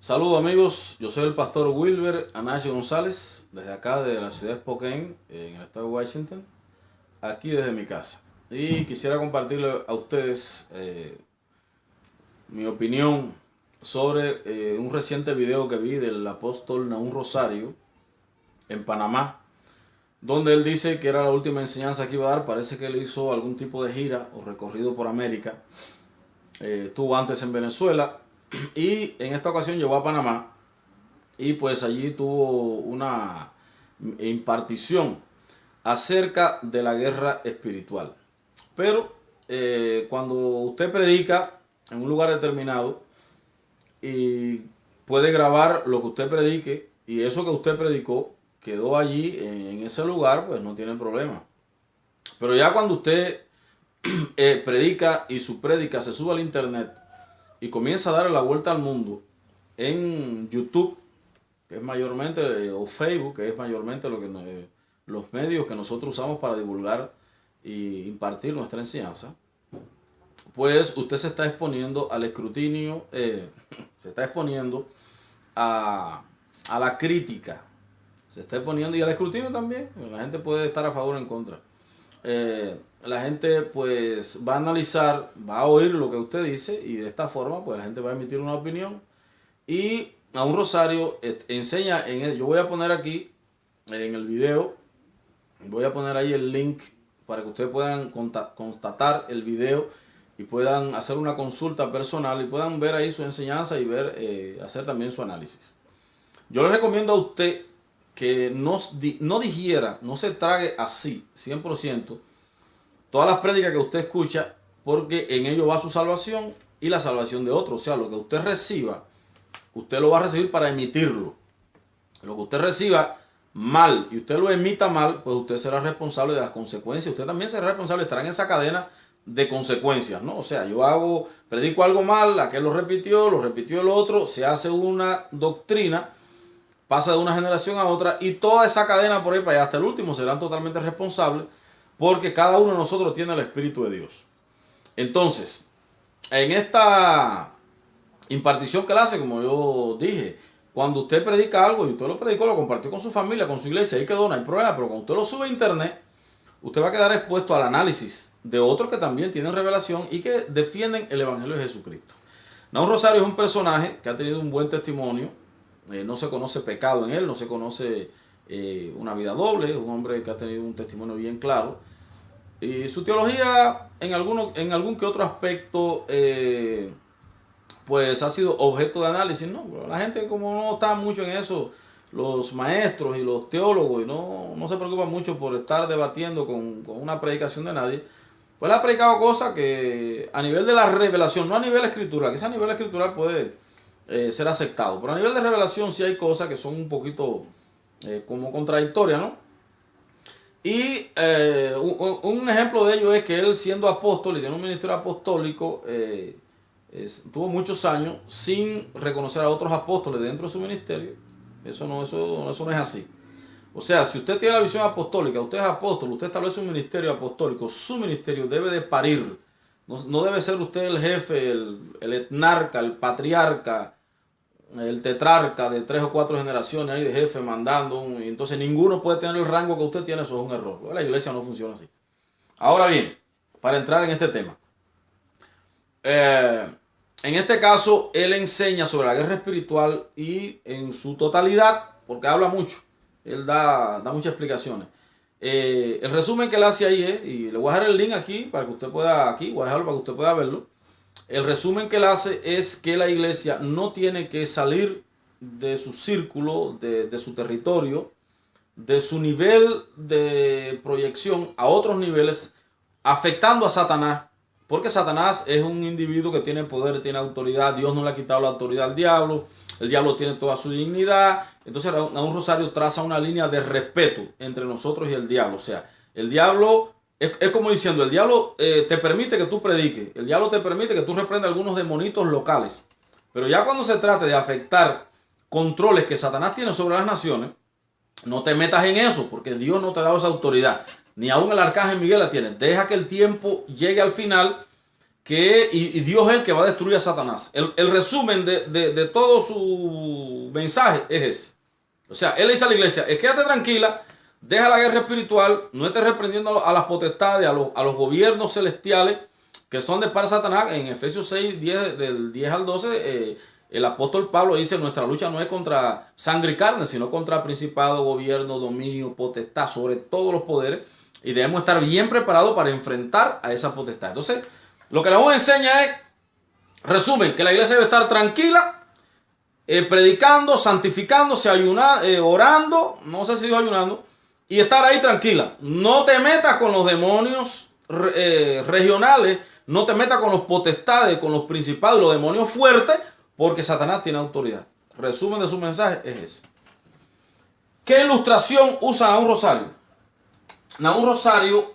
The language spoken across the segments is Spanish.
Saludos amigos, yo soy el pastor Wilber Anacho González, desde acá de la ciudad de Spokane, en el estado de Washington, aquí desde mi casa. Y quisiera compartirle a ustedes mi opinión sobre un reciente video que vi del apóstol Nahum Rosario en Panamá, donde él dice que era la última enseñanza que iba a dar. Parece que él hizo algún tipo de gira o recorrido por América. Estuvo antes en Venezuela y en esta ocasión llegó a Panamá y pues allí tuvo una impartición acerca de la guerra espiritual. Pero cuando usted predica en un lugar determinado y puede grabar lo que usted predique y eso que usted predicó quedó allí en ese lugar, pues no tiene problema. Pero ya cuando usted predica y su prédica se sube al internet y comienza a darle la vuelta al mundo en YouTube, que es mayormente, o Facebook, que es mayormente los medios que nosotros usamos para divulgar y impartir nuestra enseñanza, pues usted se está exponiendo al escrutinio, se está exponiendo a la crítica, se está exponiendo y al escrutinio también. La gente puede estar a favor o en contra. La gente pues va a analizar, va a oír lo que usted dice y de esta forma pues la gente va a emitir una opinión. Y Nahum Rosario enseña yo voy a poner aquí en el video, voy a poner ahí el link para que ustedes puedan constatar el video y puedan hacer una consulta personal y puedan ver ahí su enseñanza y ver, hacer también su análisis. Yo le recomiendo a usted que no digiera, no se trague así 100% todas las prédicas que usted escucha, porque en ello va su salvación y la salvación de otros. O sea, lo que usted reciba, usted lo va a recibir para emitirlo. Lo que usted reciba mal y usted lo emita mal, pues usted será responsable de las consecuencias. Usted también será responsable, estará en esa cadena de consecuencias, ¿no? O sea, predico algo mal, aquel lo repitió el otro, se hace una doctrina, pasa de una generación a otra y toda esa cadena por ahí para allá hasta el último serán totalmente responsables, porque cada uno de nosotros tiene el Espíritu de Dios. Entonces, en esta impartición que él hace, como yo dije, cuando usted predica algo y usted lo predicó, lo compartió con su familia, con su iglesia, ahí quedó, no hay problema. Pero cuando usted lo sube a internet, usted va a quedar expuesto al análisis de otros que también tienen revelación y que defienden el Evangelio de Jesucristo. Nahum Rosario es un personaje que ha tenido un buen testimonio. No se conoce pecado en él, no se conoce una vida doble. Es un hombre que ha tenido un testimonio bien claro. Y su teología en algún que otro aspecto pues ha sido objeto de análisis, ¿no? Pero la gente, como no está mucho en eso, los maestros y los teólogos, y no se preocupan mucho por estar debatiendo con una predicación de nadie, pues él ha predicado cosas que a nivel de la revelación, no a nivel escritural, quizás a nivel escritural puede ser aceptado, pero a nivel de revelación sí hay cosas que son un poquito como contradictorias, ¿no? Y un ejemplo de ello es que él, siendo apóstol y tiene un ministerio apostólico, tuvo muchos años sin reconocer a otros apóstoles dentro de su ministerio. Eso no es así. O sea, si usted tiene la visión apostólica, usted es apóstol, usted establece un ministerio apostólico, su ministerio debe de parir. No debe ser usted el jefe, el etnarca, el patriarca, el tetrarca de 3 o 4 generaciones ahí de jefe mandando, y entonces ninguno puede tener el rango que usted tiene. Eso es un error. La iglesia no funciona así. Ahora bien, para entrar en este tema, en este caso él enseña sobre la guerra espiritual y en su totalidad, porque habla mucho, él da muchas explicaciones. El resumen que él hace ahí es, y le voy a dejar el link aquí para que usted pueda, aquí voy a dejarlo para que usted pueda verlo. El resumen que él hace es que la iglesia no tiene que salir de su círculo, de su territorio, de su nivel de proyección a otros niveles, afectando a Satanás, porque Satanás es un individuo que tiene poder, tiene autoridad. Dios no le ha quitado la autoridad al diablo, el diablo tiene toda su dignidad. Entonces Nahum Rosario traza una línea de respeto entre nosotros y el diablo. O sea, el diablo es como diciendo, el diablo te permite que tú prediques, el diablo te permite que tú reprendas algunos demonitos locales, pero ya cuando se trate de afectar controles que Satanás tiene sobre las naciones, no te metas en eso, porque Dios no te ha dado esa autoridad. Ni aún el arcángel Miguel la tiene. Deja que el tiempo llegue al final y Dios es el que va a destruir a Satanás. El resumen de todo su mensaje es ese. O sea, él le dice a la iglesia, quédate tranquila, deja la guerra espiritual, no estés reprendiendo a las potestades, a los gobiernos celestiales que son de par Satanás. En Efesios 6, 10, del 10 al 12, el apóstol Pablo dice, nuestra lucha no es contra sangre y carne, sino contra principado, gobierno, dominio, potestad, sobre todos los poderes. Y debemos estar bien preparados para enfrentar a esa potestad. Entonces, lo que nos enseña es, resumen, que la iglesia debe estar tranquila, predicando, santificándose, ayunando, orando, no sé si dijo ayunando, y estar ahí tranquila. No te metas con los demonios regionales, no te metas con los potestades, con los principados y los demonios fuertes, porque Satanás tiene autoridad. Resumen de su mensaje es ese. ¿Qué ilustración usa Nahum Rosario? Nahum Rosario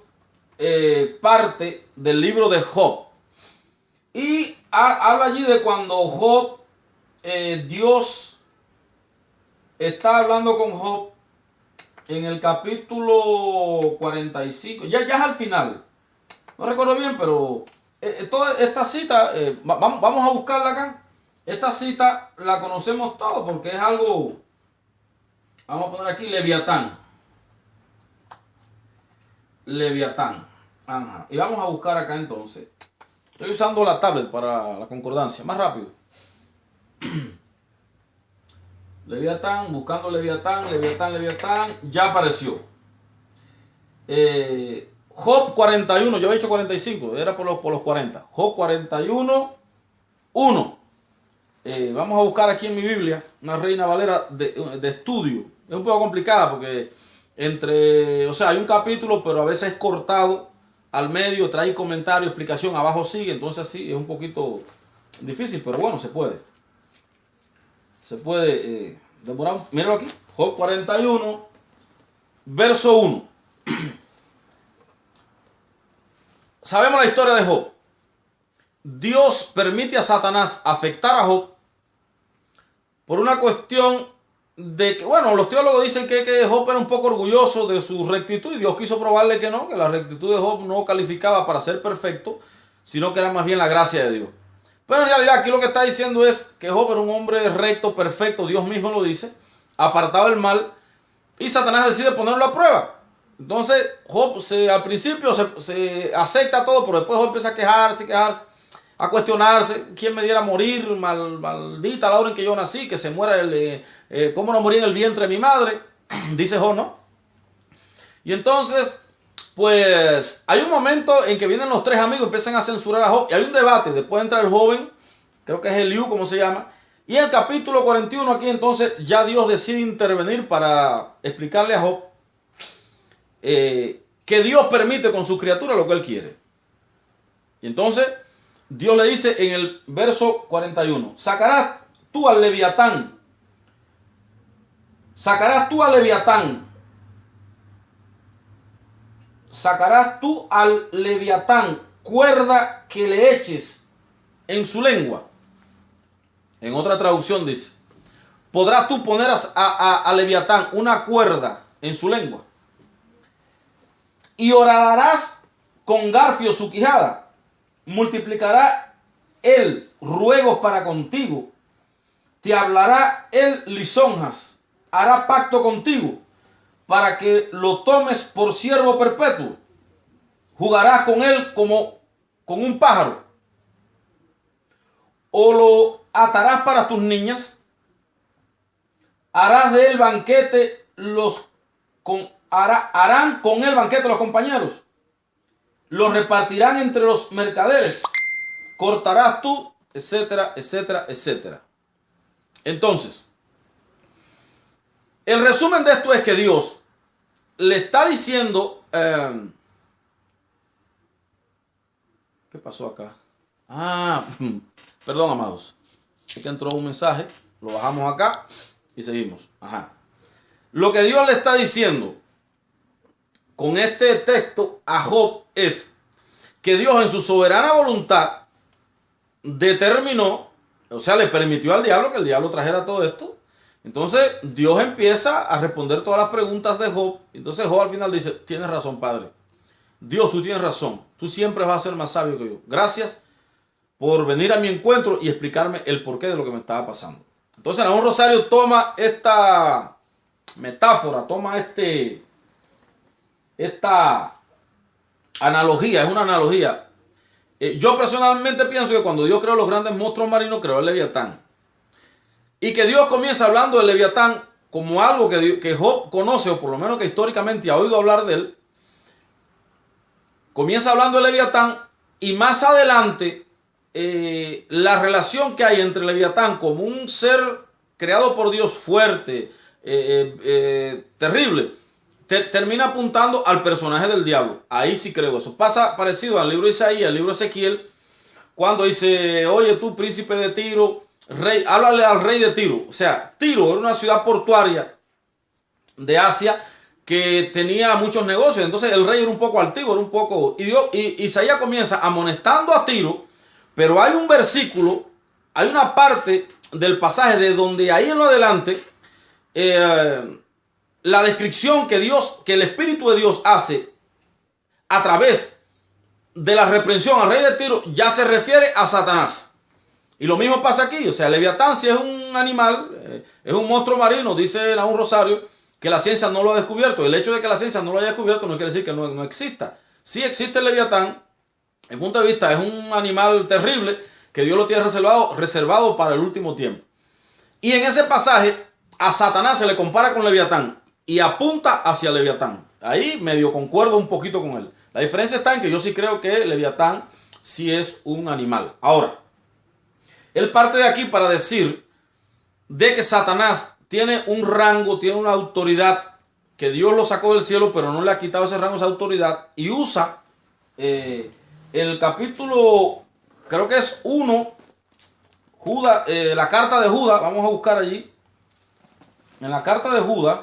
parte del libro de Job. Y habla allí de cuando Job, Dios está hablando con Job en el capítulo 45. Ya es al final. No recuerdo bien, pero toda esta cita, vamos a buscarla acá. Esta cita la conocemos todos porque es algo, vamos a poner aquí Leviatán. Leviatán. Ajá. Y vamos a buscar acá entonces. Estoy usando la tablet para la concordancia, más rápido. Leviatán, buscando Leviatán, ya apareció. Job 41, yo había hecho 45, era por los 40. Job 41, 1. Vamos a buscar aquí en mi Biblia una Reina Valera de estudio. Es un poco complicada porque o sea, hay un capítulo, pero a veces es cortado al medio, trae comentario, explicación, abajo sigue, entonces sí, es un poquito difícil, pero bueno, se puede. Se puede demorar. Míralo aquí, Job 41, verso 1. Sabemos la historia de Job. Dios permite a Satanás afectar a Job por una cuestión de que, bueno, los teólogos dicen que Job era un poco orgulloso de su rectitud y Dios quiso probarle que no, que la rectitud de Job no calificaba para ser perfecto, sino que era más bien la gracia de Dios. Pero en realidad aquí lo que está diciendo es que Job era un hombre recto, perfecto, Dios mismo lo dice, apartado del mal, y Satanás decide ponerlo a prueba. Entonces Job al principio se acepta todo, pero después Job empieza a quejarse, a cuestionarse, quién me diera morir, maldita la hora en que yo nací, que se muera cómo no morí en el vientre de mi madre, dice Job, ¿no? Y entonces, pues, hay un momento en que vienen los tres amigos, empiezan a censurar a Job, y hay un debate, después entra el joven, creo que es Eliú, como se llama, y en el capítulo 41 aquí entonces ya Dios decide intervenir para explicarle a Job que Dios permite con su criatura lo que él quiere. Y entonces Dios le dice en el verso 41, sacarás tú al Leviatán, sacarás tú al Leviatán cuerda que le eches en su lengua. En otra traducción dice, podrás tú poner a Leviatán una cuerda en su lengua y horadarás con garfio su quijada, multiplicará él ruegos para contigo, te hablará él lisonjas, hará pacto contigo para que lo tomes por siervo perpetuo, jugarás con él como con un pájaro, o lo atarás para tus niñas, harás de él banquete harán con él banquete los compañeros, los repartirán entre los mercaderes, cortarás tú, etcétera, etcétera, etcétera. Entonces, el resumen de esto es que Dios le está diciendo, ¿qué pasó acá? Perdón, amados, es que entró un mensaje, lo bajamos acá y seguimos. Lo que Dios le está diciendo con este texto a Job es que Dios en su soberana voluntad determinó, o sea, le permitió al diablo que el diablo trajera todo esto. Entonces Dios empieza a responder todas las preguntas de Job. Entonces Job al final dice, tienes razón, Padre. Dios, tú tienes razón. Tú siempre vas a ser más sabio que yo. Gracias por venir a mi encuentro y explicarme el porqué de lo que me estaba pasando. Entonces Nahum Rosario toma esta metáfora, toma esta analogía, es una analogía. Yo personalmente pienso que cuando Dios creó los grandes monstruos marinos, creó el Leviatán. Y que Dios comienza hablando del Leviatán como algo que Job conoce, o por lo menos que históricamente ha oído hablar de él. Comienza hablando del Leviatán y más adelante la relación que hay entre el Leviatán como un ser creado por Dios fuerte, terrible, termina apuntando al personaje del diablo. Ahí sí creo eso. Pasa parecido al libro de Isaías, al libro de Ezequiel, cuando dice, oye tú príncipe de Tiro, rey, háblale al rey de Tiro. O sea, Tiro era una ciudad portuaria de Asia que tenía muchos negocios. Entonces el rey era un poco altivo, era un poco... Y Isaías comienza amonestando a Tiro, pero hay un versículo, hay una parte del pasaje de donde ahí en lo adelante, la descripción que el Espíritu de Dios hace a través de la reprensión al rey de Tiro ya se refiere a Satanás. Y lo mismo pasa aquí. O sea, el Leviatán, si es un animal, es un monstruo marino, dice Nahum Rosario, que la ciencia no lo ha descubierto. El hecho de que la ciencia no lo haya descubierto no quiere decir que no exista. Sí existe el Leviatán. En punto de vista, es un animal terrible que Dios lo tiene reservado para el último tiempo. Y en ese pasaje, a Satanás se le compara con Leviatán y apunta hacia Leviatán. Ahí medio concuerdo un poquito con él. La diferencia está en que yo sí creo que Leviatán sí es un animal. Ahora, él parte de aquí para decir de que Satanás tiene un rango, tiene una autoridad, que Dios lo sacó del cielo, pero no le ha quitado ese rango, esa autoridad, y usa el capítulo, creo que es 1, Judas, la carta de Judas, vamos a buscar allí, en la carta de Judas,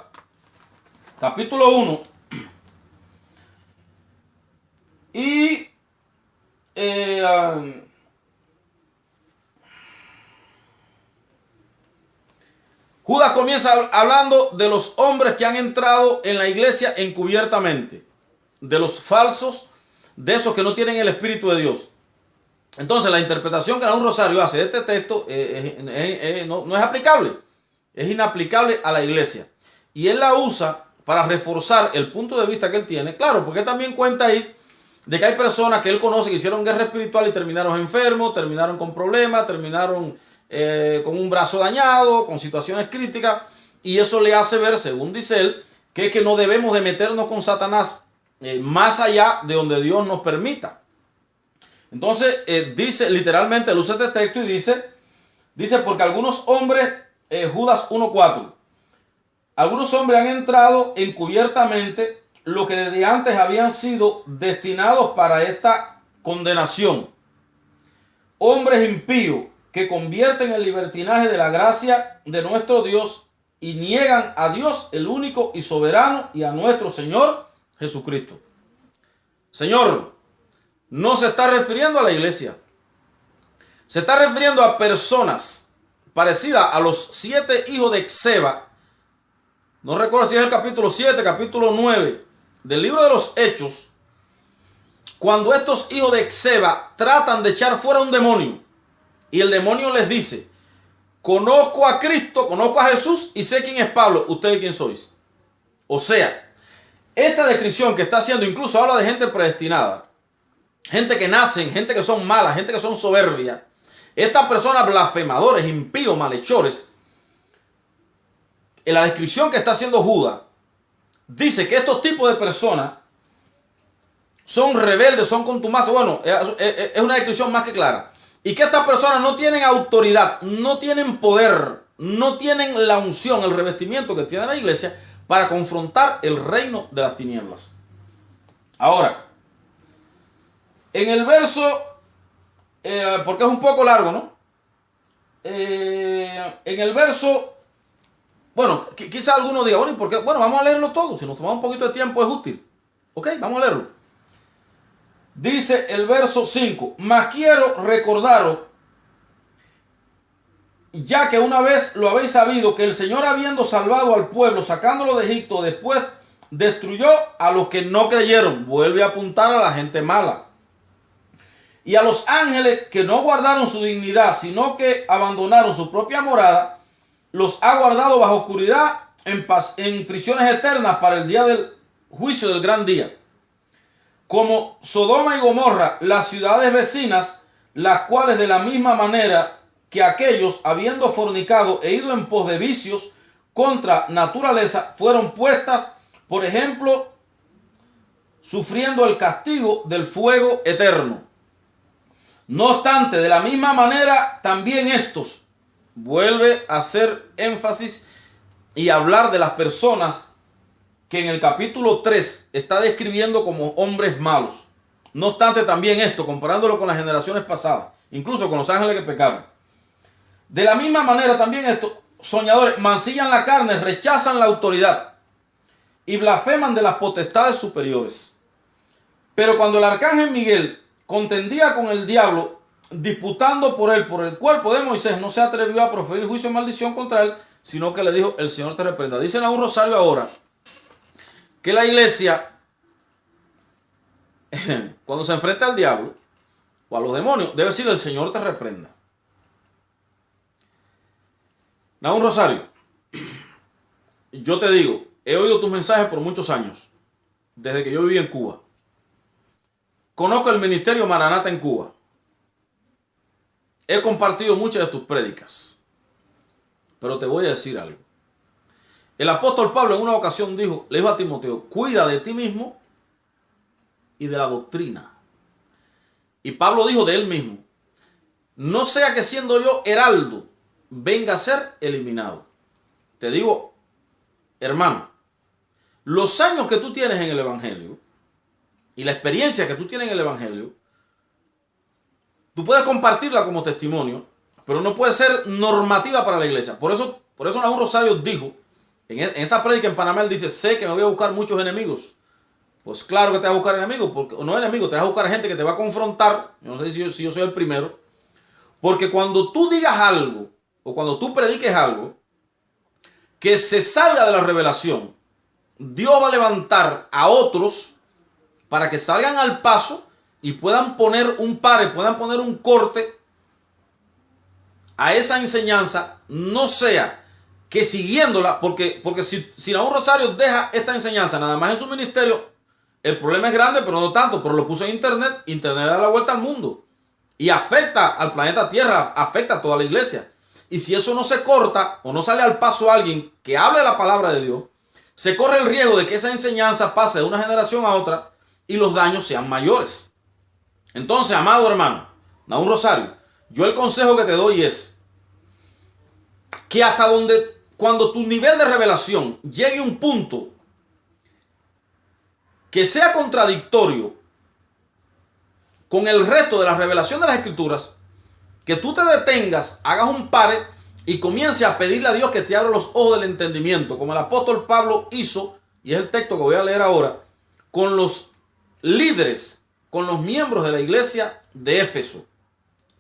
capítulo 1, y Judas comienza hablando de los hombres que han entrado en la iglesia encubiertamente, de los falsos, de esos que no tienen el Espíritu de Dios. Entonces la interpretación que Nahum Rosario hace de este texto no es aplicable, es inaplicable a la iglesia. Y él la usa para reforzar el punto de vista que él tiene, claro, porque él también cuenta ahí de que hay personas que él conoce que hicieron guerra espiritual y terminaron enfermos, terminaron con problemas, terminaron con un brazo dañado, con situaciones críticas, y eso le hace ver, según dice él, que no debemos de meternos con Satanás más allá de donde Dios nos permita. Entonces dice literalmente, él usa este texto y dice porque algunos hombres, Judas 1:4, algunos hombres han entrado encubiertamente lo que desde antes habían sido destinados para esta condenación. Hombres impíos que convierten el libertinaje de la gracia de nuestro Dios y niegan a Dios, el único y soberano, y a nuestro Señor Jesucristo. Señor, no se está refiriendo a la iglesia. Se está refiriendo a personas parecidas a los 7 hijos de Esceva. No recuerdo si es el capítulo 7, capítulo 9 del libro de los Hechos. Cuando estos hijos de Esceva tratan de echar fuera un demonio. Y el demonio les dice, conozco a Cristo, conozco a Jesús y sé quién es Pablo. ¿Ustedes quién sois? O sea, esta descripción que está haciendo incluso habla de gente predestinada. Gente que nacen, gente que son malas, gente que son soberbias. Estas personas blasfemadores, impíos, malhechores. En la descripción que está haciendo Judas, dice que estos tipos de personas son rebeldes, son contumaces. Bueno, es una descripción más que clara. Y que estas personas no tienen autoridad, no tienen poder, no tienen la unción, el revestimiento que tiene la iglesia para confrontar el reino de las tinieblas. Ahora, en el verso, porque es un poco largo, ¿no? En el verso, bueno, quizá alguno diga, bueno, ¿y por qué? Bueno, vamos a leerlo todo, si nos tomamos un poquito de tiempo es útil. Ok, vamos a leerlo. Dice el verso 5, mas quiero recordaros, ya que una vez lo habéis sabido, que el Señor habiendo salvado al pueblo, sacándolo de Egipto, después destruyó a los que no creyeron. Vuelve a apuntar a la gente mala. Y a los ángeles que no guardaron su dignidad, sino que abandonaron su propia morada, los ha guardado bajo oscuridad en prisiones eternas para el día del juicio del gran día. Como Sodoma y Gomorra, las ciudades vecinas, las cuales de la misma manera que aquellos, habiendo fornicado e ido en pos de vicios contra naturaleza, fueron puestas, por ejemplo, sufriendo el castigo del fuego eterno. No obstante, de la misma manera, también estos, vuelve a hacer énfasis y hablar de las personas que en el capítulo 3 está describiendo como hombres malos. No obstante, también esto, comparándolo con las generaciones pasadas, incluso con los ángeles que pecaron. De la misma manera, también estos soñadores mancillan la carne, rechazan la autoridad y blasfeman de las potestades superiores. Pero cuando el arcángel Miguel contendía con el diablo, disputando por él, por el cuerpo de Moisés, no se atrevió a proferir juicio de maldición contra él, sino que le dijo: el Señor te reprenda. Dicen a un rosario ahora que la iglesia, cuando se enfrenta al diablo o a los demonios, debe decirle: el Señor te reprenda. Un rosario, yo te digo, he oído tus mensajes por muchos años, desde que yo viví en Cuba. Conozco el ministerio Maranata en Cuba. He compartido muchas de tus prédicas. Pero te voy a decir algo. El apóstol Pablo en una ocasión le dijo a Timoteo: cuida de ti mismo y de la doctrina. Y Pablo dijo de él mismo: no sea que siendo yo heraldo venga a ser eliminado. Te digo, hermano, los años que tú tienes en el evangelio y la experiencia que tú tienes en el evangelio, tú puedes compartirla como testimonio, pero no puede ser normativa para la iglesia. Por eso Nahum Rosario dijo, en esta prédica en Panamá, él dice: sé que me voy a buscar muchos enemigos. Pues claro que te vas a buscar enemigos, porque no enemigos, te vas a buscar gente que te va a confrontar. Yo no sé si yo soy el primero. Porque cuando tú digas algo, o cuando tú prediques algo que se salga de la revelación, Dios va a levantar a otros para que salgan al paso y puedan poner un pare, puedan poner un corte a esa enseñanza, no sea que siguiéndola, porque si Nahum Rosario deja esta enseñanza nada más en su ministerio, el problema es grande, pero no tanto. Pero lo puso en internet da la vuelta al mundo y afecta al planeta Tierra, afecta a toda la iglesia. Y si eso no se corta o no sale al paso a alguien que hable la palabra de Dios, se corre el riesgo de que esa enseñanza pase de una generación a otra y los daños sean mayores. Entonces, amado hermano, Nahum Rosario, yo el consejo que te doy es que hasta cuando tu nivel de revelación llegue a un punto que sea contradictorio con el resto de la revelación de las Escrituras, que tú te detengas, hagas un pare y comiences a pedirle a Dios que te abra los ojos del entendimiento, como el apóstol Pablo hizo, y es el texto que voy a leer ahora, con los líderes, con los miembros de la iglesia de Éfeso,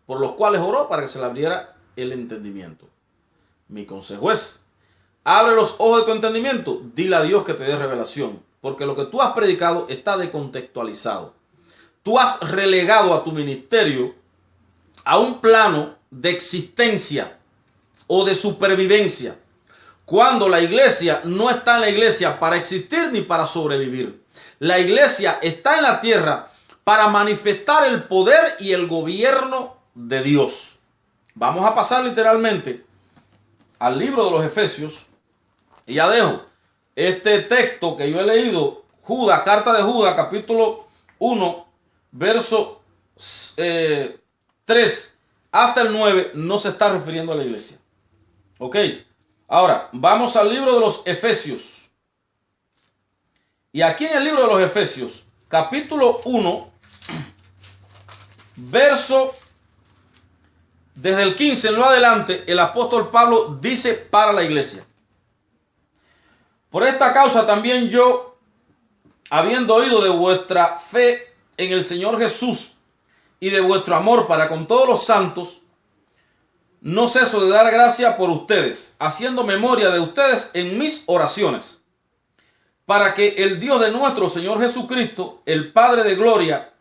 por los cuales oró para que se le abriera el entendimiento. Mi consejo es: abre los ojos de tu entendimiento, dile a Dios que te dé revelación, porque lo que tú has predicado está descontextualizado. Tú has relegado a tu ministerio a un plano de existencia o de supervivencia, cuando la iglesia no está en la iglesia para existir ni para sobrevivir. La iglesia está en la tierra para manifestar el poder y el gobierno de Dios. Vamos a pasar literalmente al libro de los Efesios y ya dejo este texto que yo he leído, Judas, carta de Judas, capítulo 1, verso 3 hasta el 9, no se está refiriendo a la iglesia. Ok, ahora vamos al libro de los Efesios. Y aquí en el libro de los Efesios, capítulo 1, verso desde el 15 en lo adelante, el apóstol Pablo dice para la iglesia: por esta causa también yo, habiendo oído de vuestra fe en el Señor Jesús y de vuestro amor para con todos los santos, no ceso de dar gracia por ustedes, haciendo memoria de ustedes en mis oraciones, para que el Dios de nuestro Señor Jesucristo, el Padre de gloria,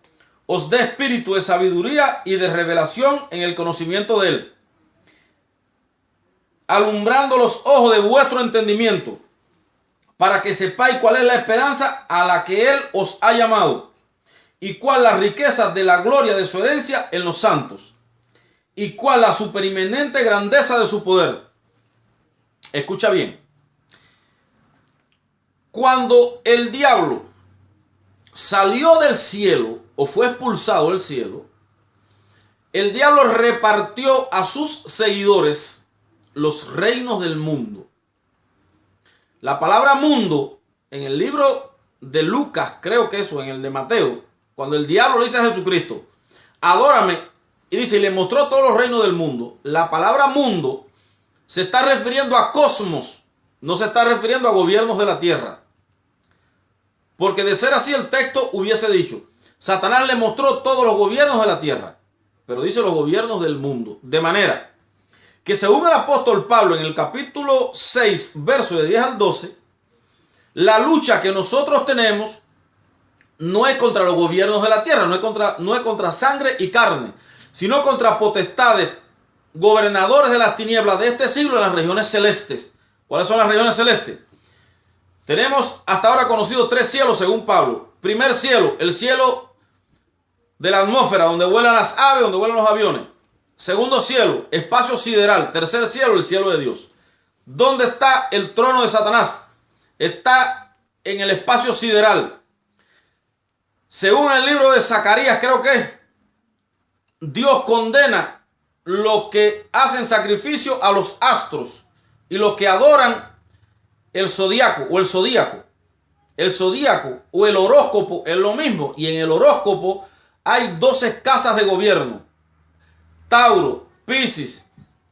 os dé espíritu de sabiduría y de revelación en el conocimiento de Él, alumbrando los ojos de vuestro entendimiento, para que sepáis cuál es la esperanza a la que Él os ha llamado, y cuál la riqueza de la gloria de su herencia en los santos, y cuál la supereminente grandeza de su poder. Escucha bien. Cuando el diablo salió del cielo o fue expulsado del cielo, el diablo repartió a sus seguidores los reinos del mundo. La palabra mundo en el libro de Lucas, creo que eso, en el de Mateo, cuando el diablo le dice a Jesucristo, adórame, y dice, y le mostró todos los reinos del mundo, la palabra mundo se está refiriendo a cosmos, no se está refiriendo a gobiernos de la tierra. Porque de ser así el texto hubiese dicho, Satanás le mostró todos los gobiernos de la tierra, pero dice los gobiernos del mundo. De manera que según el apóstol Pablo en el capítulo 6, verso de 10 al 12, la lucha que nosotros tenemos no es contra los gobiernos de la tierra, no es contra sangre y carne, sino contra potestades, gobernadores de las tinieblas de este siglo en las regiones celestes. ¿Cuáles son las regiones celestes? Tenemos hasta ahora conocido 3 cielos según Pablo. Primer cielo, el cielo de la atmósfera, donde vuelan las aves, donde vuelan los aviones. Segundo cielo, espacio sideral. Tercer cielo, el cielo de Dios. ¿Dónde está el trono de Satanás? Está en el espacio sideral. Según el libro de Zacarías, creo que es, Dios condena los que hacen sacrificio a los astros y los que adoran el zodiaco o el zodíaco. El zodíaco o el horóscopo es lo mismo. Y en el horóscopo hay 12 casas de gobierno. Tauro, Piscis,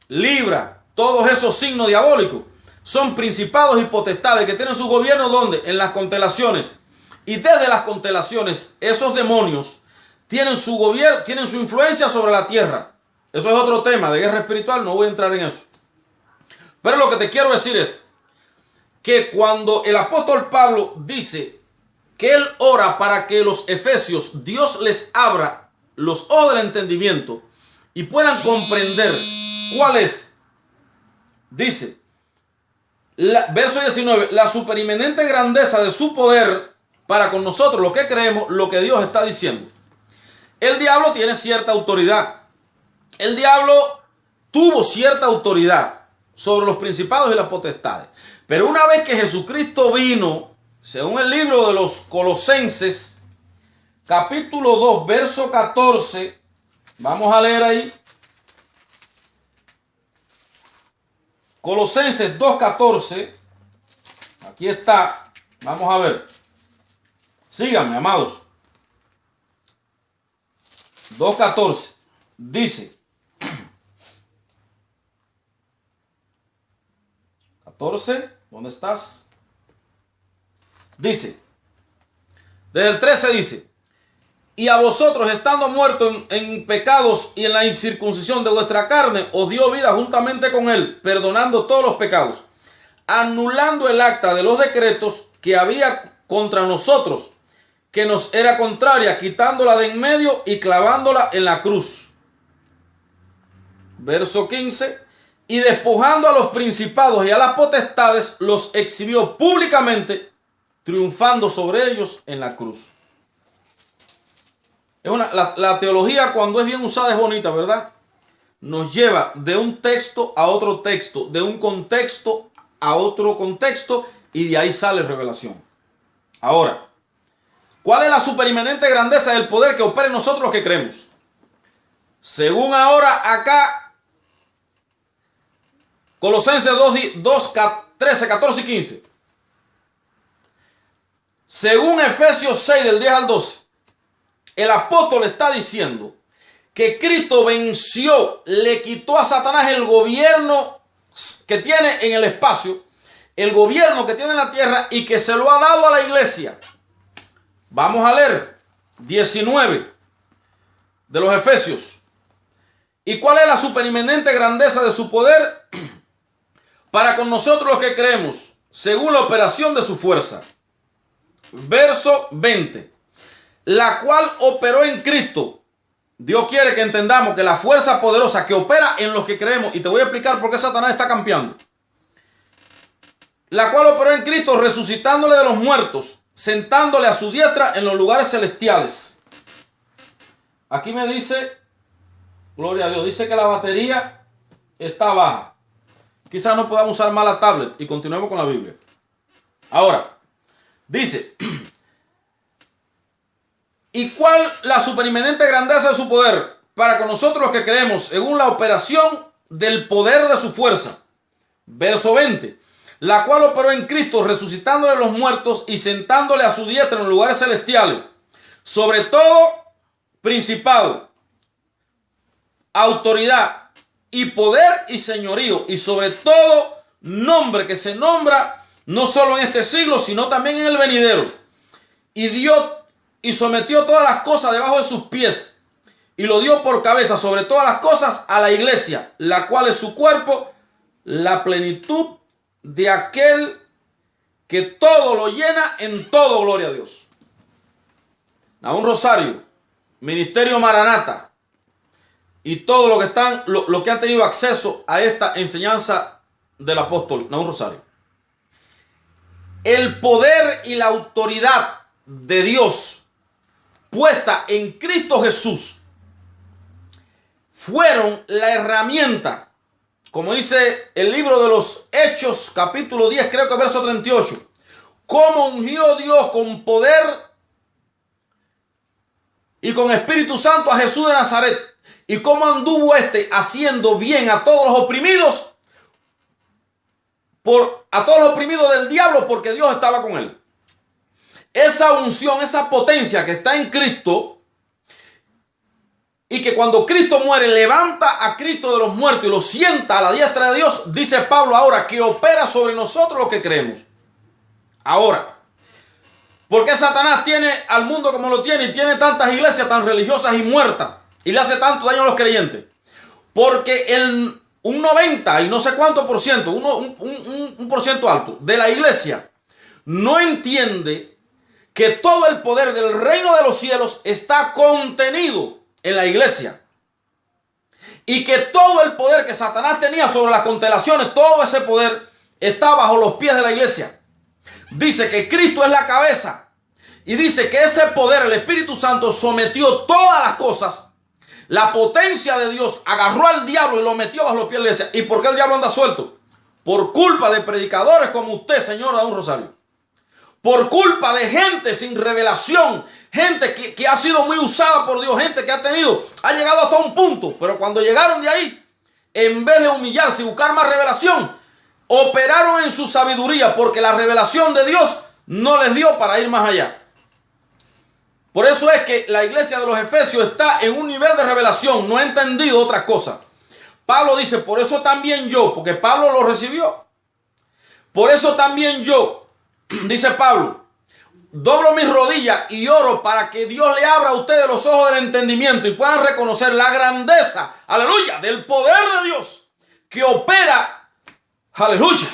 Libra, todos esos signos diabólicos son principados y potestades que tienen su gobierno ¿dónde? En las constelaciones. Y desde las constelaciones, esos demonios tienen su gobierno, tienen su influencia sobre la tierra. Eso es otro tema de guerra espiritual, no voy a entrar en eso. Pero lo que te quiero decir es que cuando el apóstol Pablo dice que él ora para que los efesios, Dios les abra los ojos del entendimiento y puedan comprender cuál es, dice, verso 19, la supereminente grandeza de su poder para con nosotros, los que creemos, lo que Dios está diciendo. El diablo tiene cierta autoridad. El diablo tuvo cierta autoridad sobre los principados y las potestades. Pero una vez que Jesucristo vino, según el libro de los Colosenses, capítulo 2, verso 14, vamos a leer ahí. Colosenses 2:14, aquí está, vamos a ver. Síganme, amados. 2:14, dice, 14, ¿dónde estás? Dice, desde el 13 dice, y a vosotros estando muertos en pecados y en la incircuncisión de vuestra carne, os dio vida juntamente con él, perdonando todos los pecados, anulando el acta de los decretos que había contra nosotros, que nos era contraria, quitándola de en medio y clavándola en la cruz. Verso 15, y despojando a los principados y a las potestades, los exhibió públicamente, triunfando sobre ellos en la cruz. La teología, cuando es bien usada, es bonita, ¿verdad? Nos lleva de un texto a otro texto, de un contexto a otro contexto, y de ahí sale revelación. Ahora, ¿cuál es la supereminente grandeza del poder que opera en nosotros los que creemos? Según ahora acá, Colosenses 2, 13, 14 y 15. Según Efesios 6, del 10 al 12, el apóstol está diciendo que Cristo venció, le quitó a Satanás el gobierno que tiene en el espacio, el gobierno que tiene en la tierra, y que se lo ha dado a la iglesia. Vamos a leer 19 de los Efesios. ¿Y cuál es la supereminente grandeza de su poder para con nosotros los que creemos, según la operación de su fuerza? Verso 20. la cual operó en Cristo. Dios quiere que entendamos que la fuerza poderosa que opera en los que creemos, y te voy a explicar por qué Satanás está campeando, la cual operó en Cristo, resucitándole de los muertos, sentándole a su diestra en los lugares celestiales. Aquí me dice, gloria a Dios, dice que la batería está baja. Quizás no podamos usar más la tablet y continuemos con la Biblia. Ahora, dice, ¿y cuál la superinminente grandeza de su poder? Para con nosotros los que creemos, según la operación del poder de su fuerza. Verso 20. La cual operó en Cristo, resucitándole a los muertos y sentándole a su diestra en los lugares celestiales. Sobre todo, principado, autoridad y poder y señorío. Y sobre todo, nombre que se nombra no solo en este siglo, sino también en el venidero. Y dio y sometió todas las cosas debajo de sus pies, y lo dio por cabeza sobre todas las cosas a la iglesia, la cual es su cuerpo, la plenitud de aquel que todo lo llena en todo. Gloria a Dios. Nahum Rosario, Ministerio Maranata y todo lo que están, lo que han tenido acceso a esta enseñanza del apóstol Nahum Rosario. El poder y la autoridad de Dios puesta en Cristo Jesús fueron la herramienta, como dice el libro de los Hechos, capítulo 10, creo que verso 38, cómo ungió Dios con poder y con Espíritu Santo a Jesús de Nazaret, y cómo anduvo haciendo bien a todos los oprimidos, a todos los oprimidos del diablo, porque Dios estaba con él. Esa unción, esa potencia que está en Cristo, y que cuando Cristo muere levanta a Cristo de los muertos y lo sienta a la diestra de Dios, dice Pablo ahora que opera sobre nosotros los que creemos. Ahora, ¿por qué Satanás tiene al mundo como lo tiene y tiene tantas iglesias tan religiosas y muertas y le hace tanto daño a los creyentes? Porque un 90 y no sé cuánto por ciento, un por ciento alto de la iglesia no entiende que todo el poder del reino de los cielos está contenido en la iglesia. Y que todo el poder que Satanás tenía sobre las constelaciones, todo ese poder está bajo los pies de la iglesia. Dice que Cristo es la cabeza. Y dice que ese poder, el Espíritu Santo, sometió todas las cosas. La potencia de Dios agarró al diablo y lo metió bajo los pies de la iglesia. ¿Y por qué el diablo anda suelto? Por culpa de predicadores como usted, señor Nahum Rosario. Por culpa de gente sin revelación, gente que ha sido muy usada por Dios, gente que ha llegado hasta un punto, pero cuando llegaron de ahí, en vez de humillarse y buscar más revelación, operaron en su sabiduría, porque la revelación de Dios no les dio para ir más allá. Por eso es que la iglesia de los Efesios está en un nivel de revelación, no ha entendido otra cosa. Pablo dice, por eso también yo, porque Pablo lo recibió, por eso también yo, dice Pablo, doblo mis rodillas y oro para que Dios le abra a ustedes los ojos del entendimiento y puedan reconocer la grandeza, aleluya, del poder de Dios que opera, aleluya,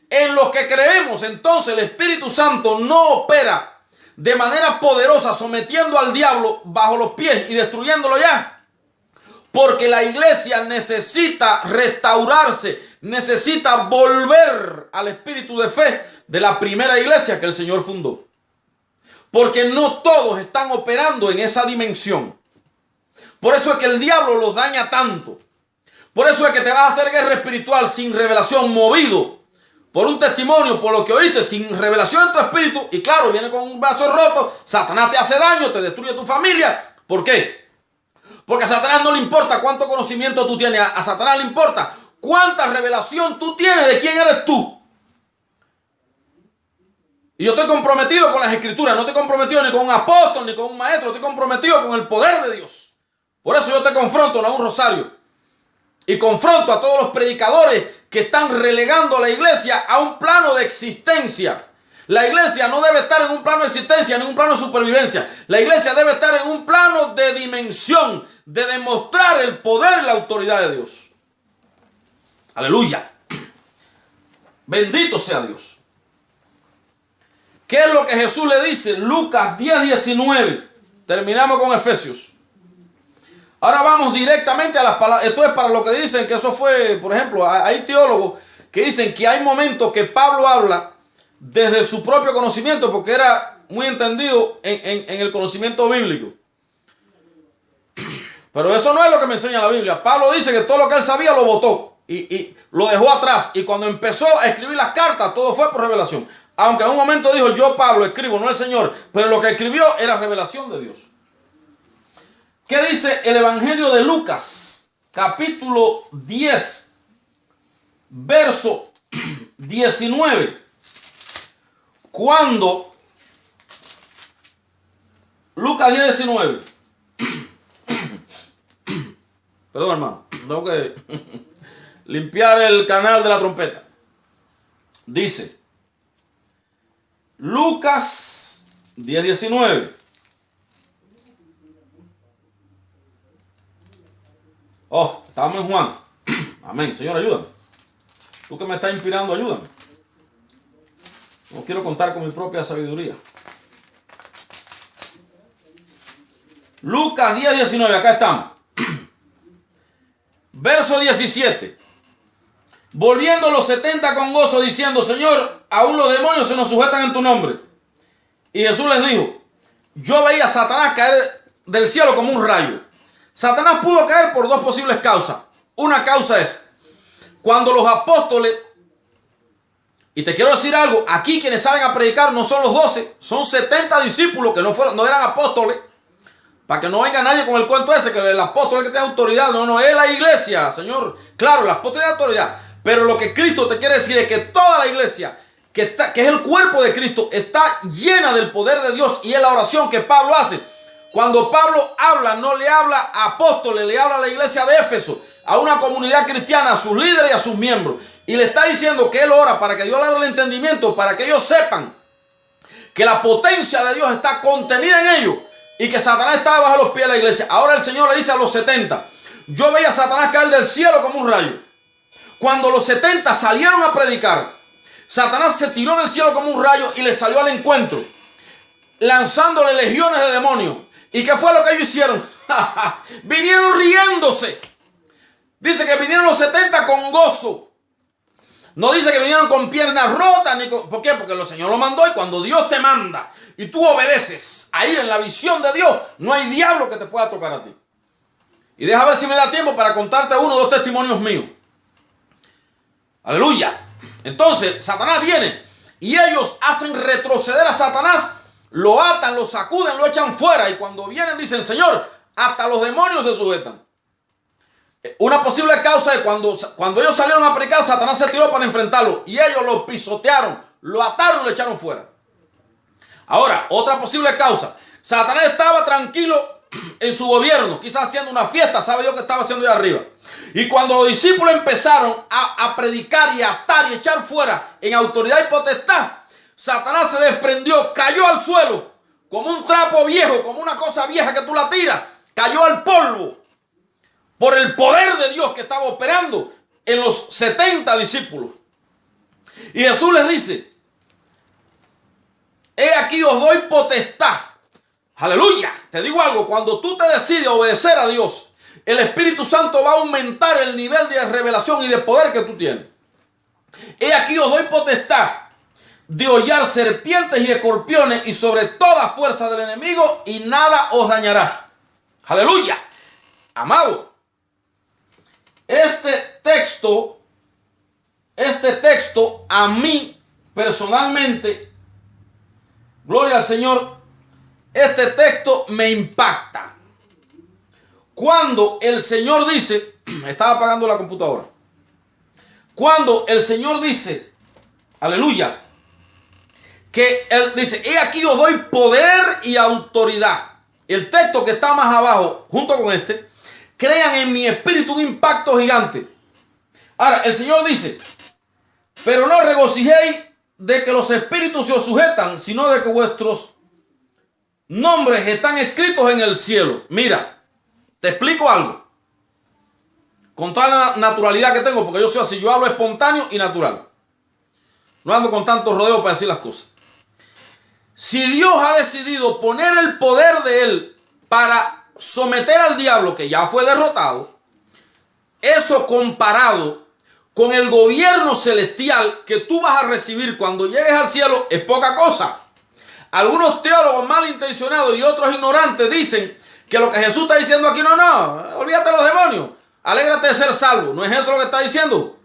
en los que creemos. Entonces el Espíritu Santo no opera de manera poderosa sometiendo al diablo bajo los pies y destruyéndolo ya, porque la iglesia necesita restaurarse, necesita volver al espíritu de fe de la primera iglesia que el Señor fundó. Porque no todos están operando en esa dimensión. Por eso es que el diablo los daña tanto. Por eso es que te vas a hacer guerra espiritual sin revelación, movido por un testimonio, por lo que oíste, sin revelación en tu espíritu. Y claro, viene con un brazo roto, Satanás te hace daño, te destruye tu familia. ¿Por qué? Porque a Satanás no le importa cuánto conocimiento tú tienes. A Satanás le importa cuánta revelación tú tienes de quién eres tú. Y yo estoy comprometido con las escrituras. No estoy comprometido ni con un apóstol ni con un maestro. Estoy comprometido con el poder de Dios. Por eso yo te confronto, Nahum Rosario. Y confronto a todos los predicadores que están relegando a la iglesia a un plano de existencia. La iglesia no debe estar en un plano de existencia ni en un plano de supervivencia. La iglesia debe estar en un plano de dimensión, de demostrar el poder y la autoridad de Dios. Aleluya. Bendito sea Dios. ¿Qué es lo que Jesús le dice? Lucas 10:19. Terminamos con Efesios. Ahora vamos directamente a las palabras. Esto es para lo que dicen que eso fue, por ejemplo, hay teólogos que dicen que hay momentos que Pablo habla desde su propio conocimiento, porque era muy entendido en el conocimiento bíblico. Pero eso no es lo que me enseña la Biblia. Pablo dice que todo lo que él sabía lo botó y lo dejó atrás. Y cuando empezó a escribir las cartas, todo fue por revelación. Aunque en un momento dijo, yo Pablo escribo, no el Señor. Pero lo que escribió era revelación de Dios. ¿Qué dice el Evangelio de Lucas? Capítulo 10, verso 19. Cuando Lucas 10, 19. Perdón, hermano, tengo que limpiar el canal de la trompeta. Dice Lucas 10, 19. Oh, estamos en Juan. Amén. Señor, ayúdame. Tú que me estás inspirando, ayúdame. No quiero contar con mi propia sabiduría. Lucas 10, 19. Acá estamos. Verso 17. Volviendo los 70 con gozo, diciendo, Señor, aún los demonios se nos sujetan en tu nombre. Y Jesús les dijo, yo veía a Satanás caer del cielo como un rayo. Satanás pudo caer por dos posibles causas. Una causa es cuando los apóstoles, y te quiero decir algo, aquí quienes salen a predicar no son los 12, son 70 discípulos que no eran apóstoles. Para que no venga nadie con el cuento ese, que el apóstol es el que tiene autoridad. No, es la iglesia, Señor. Claro, el apóstol tiene autoridad. Pero lo que Cristo te quiere decir es que toda la iglesia, que es el cuerpo de Cristo, está llena del poder de Dios. Y es la oración que Pablo hace. Cuando Pablo habla, no le habla a apóstoles, le habla a la iglesia de Éfeso, a una comunidad cristiana, a sus líderes y a sus miembros. Y le está diciendo que él ora para que Dios le abra el entendimiento, para que ellos sepan que la potencia de Dios está contenida en ellos. Y que Satanás estaba bajo los pies de la iglesia. Ahora el Señor le dice a los 70, yo veía a Satanás caer del cielo como un rayo. Cuando los 70 salieron a predicar, Satanás se tiró del cielo como un rayo y le salió al encuentro, lanzándole legiones de demonios. ¿Y qué fue lo que ellos hicieron? Vinieron riéndose. Dice que vinieron los 70 con gozo. No dice que vinieron con piernas rotas. ¿Por qué? Porque el Señor lo mandó, y cuando Dios te manda y tú obedeces a ir en la visión de Dios, no hay diablo que te pueda tocar a ti. Y deja ver si me da tiempo para contarte uno o dos testimonios míos. Aleluya. Entonces Satanás viene y ellos hacen retroceder a Satanás, lo atan, lo sacuden, lo echan fuera, y cuando vienen dicen, Señor, hasta los demonios se sujetan. Una posible causa es cuando ellos salieron a predicar, Satanás se tiró para enfrentarlo y ellos lo pisotearon, lo ataron y lo echaron fuera. Ahora, otra posible causa, Satanás estaba tranquilo en su gobierno, quizás haciendo una fiesta, sabe Dios que estaba haciendo allá arriba. Y cuando los discípulos empezaron a predicar y a atar y echar fuera en autoridad y potestad, Satanás se desprendió, cayó al suelo como un trapo viejo, como una cosa vieja que tú la tiras, cayó al polvo por el poder de Dios que estaba operando en los 70 discípulos. Y Jesús les dice, he aquí os doy potestad. Aleluya. Te digo algo, cuando tú te decides a obedecer a Dios, el Espíritu Santo va a aumentar el nivel de revelación y de poder que tú tienes. He aquí os doy potestad de hollar serpientes y escorpiones y sobre toda fuerza del enemigo, y nada os dañará. Aleluya. Amado, este texto a mí personalmente, gloria al Señor, este texto me impacta. Cuando el Señor dice, estaba apagando la computadora, cuando el Señor dice, aleluya, que Él dice, he aquí os doy poder y autoridad. El texto que está más abajo, junto con este, crean en mi espíritu un impacto gigante. Ahora, el Señor dice, pero no regocijéis de que los espíritus se os sujetan, sino de que vuestros nombres están escritos en el cielo. Mira, te explico algo. Con toda la naturalidad que tengo, porque yo soy así, yo hablo espontáneo y natural. No ando con tantos rodeos para decir las cosas. Si Dios ha decidido poner el poder de Él para someter al diablo que ya fue derrotado, eso comparado con el gobierno celestial que tú vas a recibir cuando llegues al cielo es poca cosa. Algunos teólogos malintencionados y otros ignorantes dicen que lo que Jesús está diciendo aquí, no, olvídate de los demonios, alégrate de ser salvo. No es eso lo que está diciendo,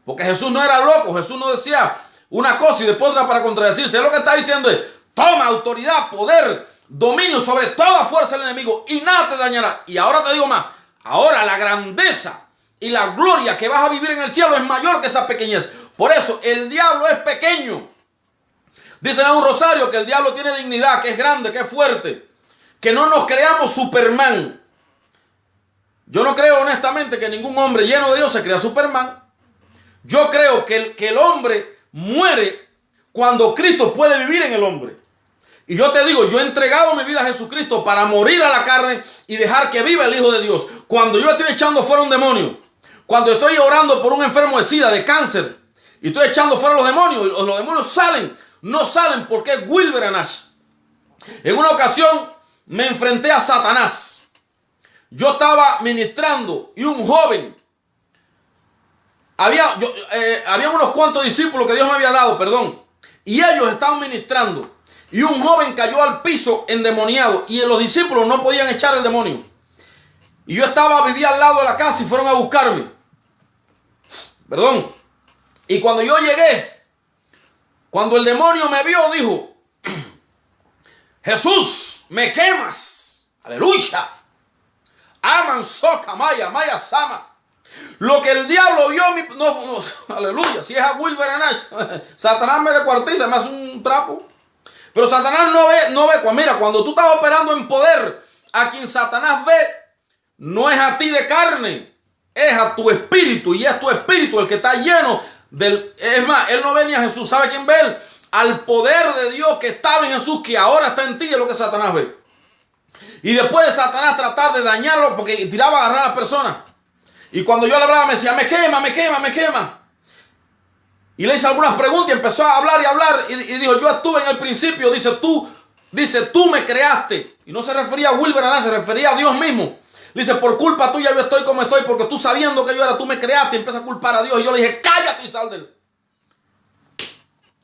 porque Jesús no era loco. Jesús no decía una cosa y después otra para contradecirse. Lo que está diciendo es: toma autoridad, poder, dominio sobre toda fuerza del enemigo y nada te dañará. Y ahora te digo más, ahora la grandeza y la gloria que vas a vivir en el cielo es mayor que esa pequeñez. Por eso el diablo es pequeño. Dicen en un rosario que el diablo tiene dignidad, que es grande, que es fuerte, que no nos creamos Superman. Yo no creo honestamente que ningún hombre lleno de Dios se crea Superman. Yo creo que el hombre muere cuando Cristo puede vivir en el hombre. Y yo te digo, yo he entregado mi vida a Jesucristo para morir a la carne y dejar que viva el Hijo de Dios. Cuando yo estoy echando fuera un demonio, cuando estoy orando por un enfermo de SIDA, de cáncer, y estoy echando fuera los demonios salen. No salen porque es Wilber Anash. En una ocasión me enfrenté a Satanás. Yo estaba ministrando y un joven, había unos cuantos discípulos que Dios me había dado, y ellos estaban ministrando. Y un joven cayó al piso endemoniado y los discípulos no podían echar el demonio. Y yo vivía al lado de la casa y fueron a buscarme. Y cuando yo llegué, cuando el demonio me vio, dijo: Jesús, me quemas. Aleluya. Aman soca maya, maya sama. Lo que el diablo vio, aleluya. Si es a Wilber Anash, Satanás me descuartiza, me hace un trapo. Pero Satanás no ve. Mira, cuando tú estás operando en poder, a quien Satanás ve, no es a ti de carne, es a tu espíritu. Y es tu espíritu el que está lleno del... Es más, él no ve ni a Jesús. ¿Sabe quién ve él? Al poder de Dios que estaba en Jesús, que ahora está en ti, es lo que Satanás ve. Y después de Satanás tratar de dañarlo, porque tiraba a agarrar a las personas. Y cuando yo le hablaba, me decía: me quema, me quema, me quema. Y le hice algunas preguntas y empezó a hablar y hablar. Y dijo: yo estuve en el principio. Dice, tú me creaste. Y no se refería a Wilber Anash, se refería a Dios mismo. Dice: por culpa tuya yo estoy como estoy, porque tú, sabiendo que yo era, tú me creaste. Y empieza a culpar a Dios. Y yo le dije: cállate y sal de él.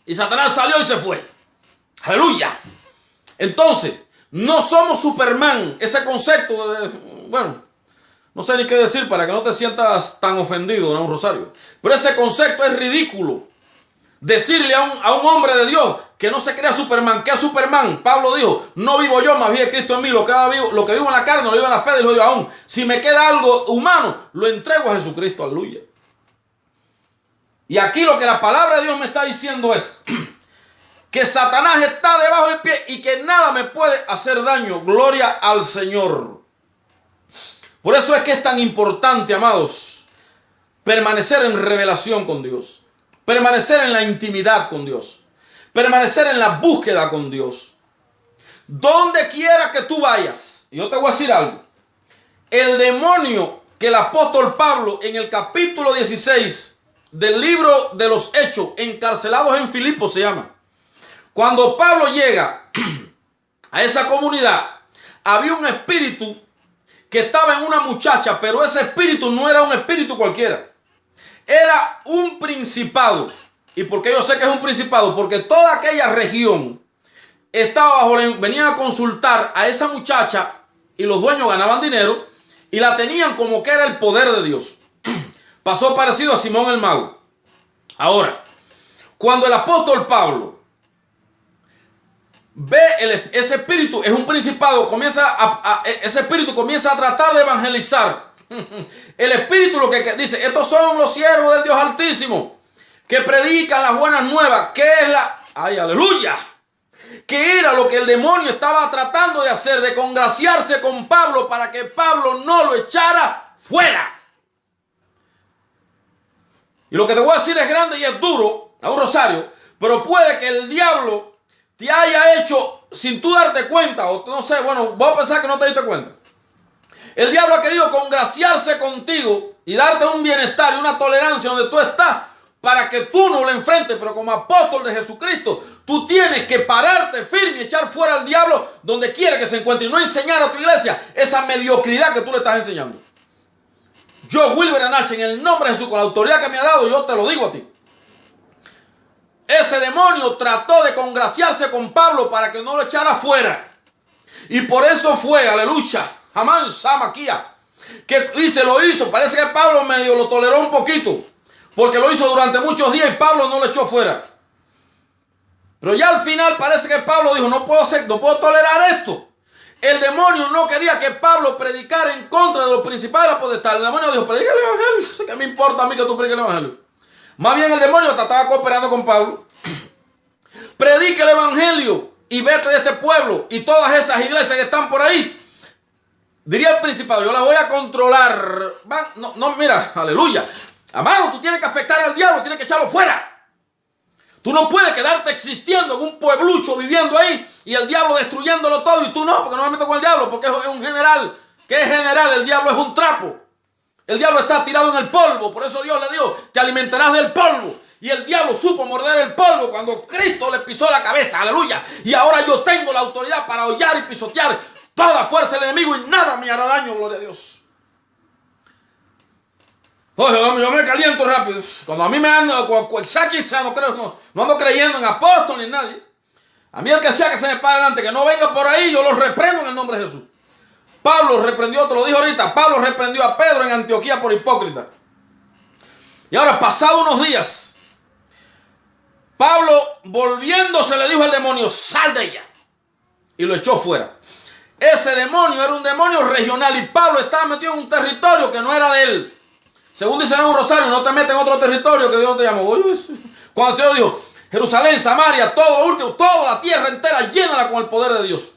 Y Satanás salió y se fue. Aleluya. Entonces, no somos Superman. Ese concepto no sé ni qué decir para que no te sientas tan ofendido, ¿no? Un rosario. Pero ese concepto es ridículo. Decirle a un hombre de Dios que no se crea Superman. ¿Qué es Superman? Pablo dijo: no vivo yo, más bien Cristo en mí. Lo que vivo en la carne, lo vivo en la fe. Dijo yo: aún si me queda algo humano, lo entrego a Jesucristo. Aleluya. Y aquí lo que la palabra de Dios me está diciendo es que Satanás está debajo del pie y que nada me puede hacer daño. Gloria al Señor. Por eso es que es tan importante, amados, permanecer en revelación con Dios, permanecer en la intimidad con Dios, permanecer en la búsqueda con Dios. Donde quiera que tú vayas, y yo te voy a decir algo, el demonio que el apóstol Pablo en el capítulo 16 del libro de los Hechos, encarcelados en Filipos se llama. Cuando Pablo llega a esa comunidad, había un espíritu que estaba en una muchacha, pero ese espíritu no era un espíritu cualquiera. Era un principado. ¿Y por qué yo sé que es un principado? Porque toda aquella región estaba venían a consultar a esa muchacha y los dueños ganaban dinero y la tenían como que era el poder de Dios. Pasó parecido a Simón el Mago. Ahora, cuando el apóstol Pablo ve ese espíritu, es un principado, ese espíritu comienza a tratar de evangelizar. El espíritu lo que dice: estos son los siervos del Dios Altísimo, que predican las buenas nuevas, que es ¡ay, aleluya! Que era lo que el demonio estaba tratando de hacer, de congraciarse con Pablo para que Pablo no lo echara fuera. Y lo que te voy a decir es grande y es duro, a un rosario, pero puede que el diablo te haya hecho sin tú darte cuenta, o no sé, voy a pensar que no te diste cuenta. El diablo ha querido congraciarse contigo y darte un bienestar y una tolerancia donde tú estás para que tú no lo enfrentes, pero como apóstol de Jesucristo, Tú tienes que pararte firme y echar fuera al diablo donde quiera que se encuentre. Y no enseñar a tu iglesia esa mediocridad que tú le estás enseñando. Yo, Wilber Anache, en el nombre de Jesús, con la autoridad que me ha dado, yo te lo digo a ti. Ese demonio trató de congraciarse con Pablo para que no lo echara fuera. Y por eso fue, aleluya, Amán Samaquía, que dice, lo hizo. Parece que Pablo medio lo toleró un poquito, porque lo hizo durante muchos días y Pablo no lo echó fuera. Pero ya al final parece que Pablo dijo, no puedo tolerar esto. El demonio no quería que Pablo predicara en contra de los principales de la potestad. El demonio dijo, predica el evangelio. ¿Qué me importa a mí que tú prediques el evangelio? Más bien el demonio estaba cooperando con Pablo. Predica el evangelio y vete de este pueblo y todas esas iglesias que están por ahí. Diría el principado, yo las voy a controlar. Mira, aleluya. Amado, tú tienes que afectar al diablo, tienes que echarlo fuera. Tú no puedes quedarte existiendo en un pueblucho viviendo ahí y el diablo destruyéndolo todo y tú no, porque no me meto con el diablo, porque es un general. ¿Qué es general? El diablo es un trapo. El diablo está tirado en el polvo, por eso Dios le dijo, te alimentarás del polvo. Y el diablo supo morder el polvo cuando Cristo le pisó la cabeza, aleluya. Y ahora yo tengo la autoridad para hollar y pisotear toda fuerza del enemigo y nada me hará daño, gloria a Dios. Oye, yo me caliento rápido. Cuando a mí me ando, no ando creyendo en apóstol ni en nadie. A mí el que sea que se me pare adelante, que no venga por ahí, yo lo reprendo en el nombre de Jesús. Pablo reprendió, te lo dijo ahorita, Pablo reprendió a Pedro en Antioquía por hipócrita. Y ahora, pasado unos días, Pablo, volviéndose, le dijo al demonio, sal de ella. Y lo echó fuera. Ese demonio era un demonio regional y Pablo estaba metido en un territorio que no era de él. Según dice en un rosario, no te metes en otro territorio que Dios no te llamó. Cuando el Señor dijo, Jerusalén, Samaria, todo lo último, toda la tierra entera, llénala con el poder de Dios.